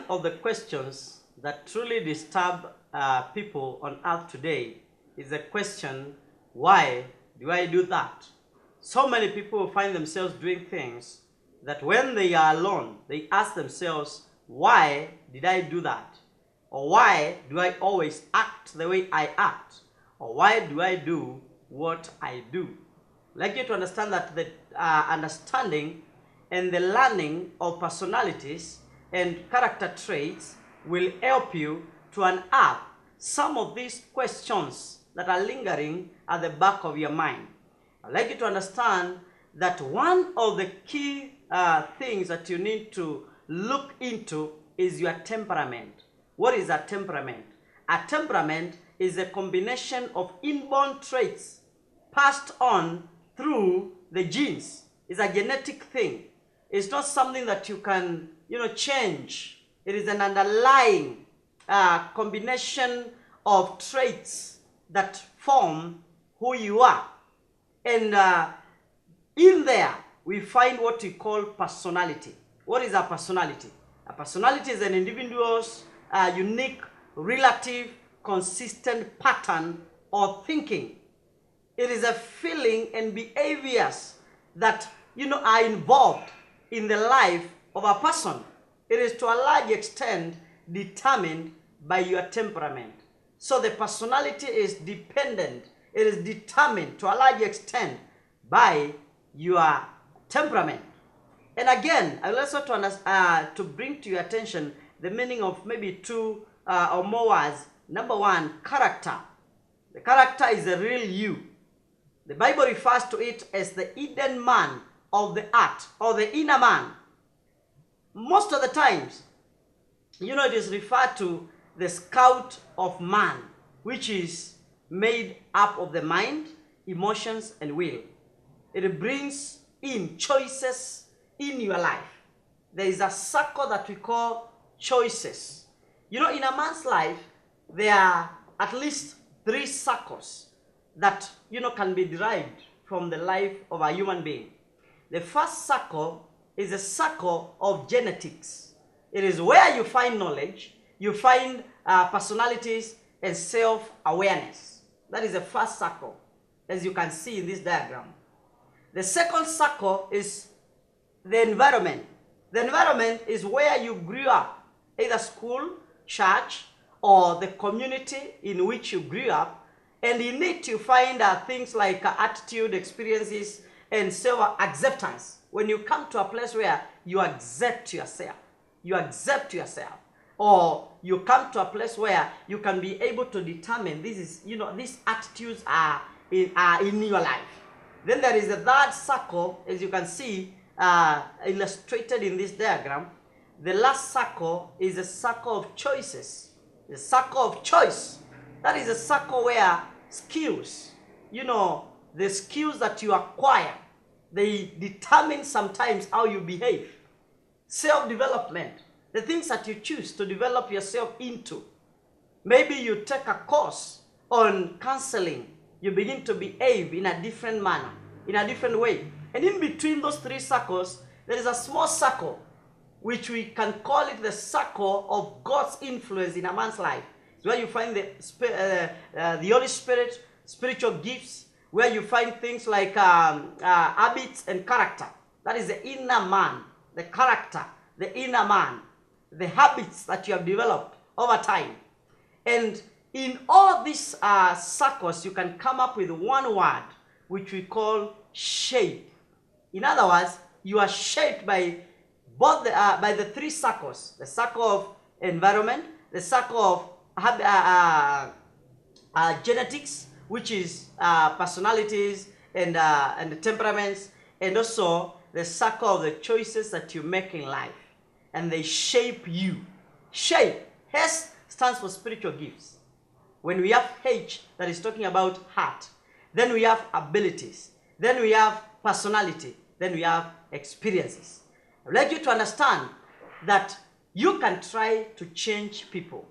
of the questions that truly disturb people on earth today is the question, why do I do that? So many people find themselves doing things that when they are alone, they ask themselves, why did I do that? Or why do I always act the way I act? Or why do I do what I do? I'd like you to understand that the understanding and the learning of personalities and character traits will help you to unearth some of these questions that are lingering at the back of your mind. I'd like you to understand that one of the key things that you need to look into is your temperament. What is a temperament? A temperament is a combination of inborn traits passed on through the genes. It's a genetic thing. It's not something that you can, change. It is an underlying combination of traits that form who you are. And in there, we find what we call personality. What is a personality? A personality is an individual's unique, relative, consistent pattern of thinking. It is a feeling and behaviors that, are involved in the life of a person. It is to a large extent determined by your temperament. So the personality is dependent. It is determined to a large extent by your temperament. And again, I will also to bring to your attention the meaning of maybe two or more words. Number one, character. The character is the real you. The Bible refers to it as the hidden man of the heart or the inner man. Most of the times, it is referred to the scout of man, which is made up of the mind, emotions, and will. It brings in choices in your life. There is a circle that we call choices. In a man's life, there are at least 3 circles that, can be derived from the life of a human being. The first circle is a circle of genetics. It is where you find knowledge, you find personalities and self-awareness. That is the first circle, as you can see in this diagram. The second circle is the environment. The environment is where you grew up, either school, church, or the community in which you grew up. And in it you find things like attitude, experiences, and self-acceptance. When you come to a place where you accept yourself, or you come to a place where you can be able to determine these attitudes are in your life. Then there is a third circle, as you can see illustrated in this diagram. The last circle is a circle of choices. The circle of choice. That is a circle where skills, the skills that you acquire, they determine sometimes how you behave. Self-development, the things that you choose to develop yourself into. Maybe you take a course on counseling. You begin to behave in a different manner, in a different way. And in between those 3 circles, there is a small circle, which we can call it the circle of God's influence in a man's life. It's where you find the Holy Spirit, spiritual gifts, where you find things like habits and character. That is the inner man, the character, the inner man, the habits that you have developed over time. And in all these circles, you can come up with one word, which we call shape. In other words, you are shaped by both by the 3 circles: the circle of environment, the circle of genetics, which is personalities and the temperaments, and also the circle of the choices that you make in life, and they shape you. Shape. S stands for spiritual gifts. When we have H, that is talking about heart. Then we have abilities. Then we have personality. Then we have experiences. I'd like you to understand that you can try to change people.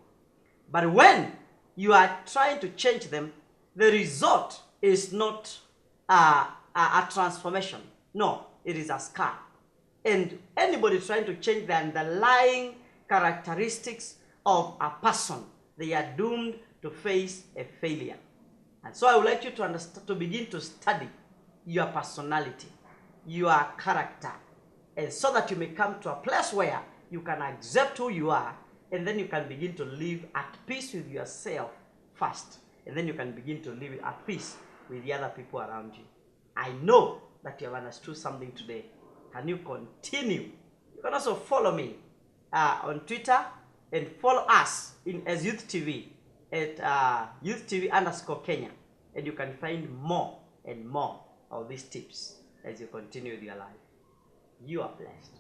But when you are trying to change them, the result is not a transformation. No, it is a scar. And anybody trying to change the underlying characteristics of a person, they are doomed to face a failure. And so I would like you to understand, to begin to study your personality, your character, and so that you may come to a place where you can accept who you are, and then you can begin to live at peace with yourself first, and then you can begin to live at peace with the other people around you. I know that you have understood something today. Can you continue? You can also follow me on Twitter and follow us as Youth TV at Youth TV _ Kenya, and you can find more and more of these tips as you continue with your life. You are blessed.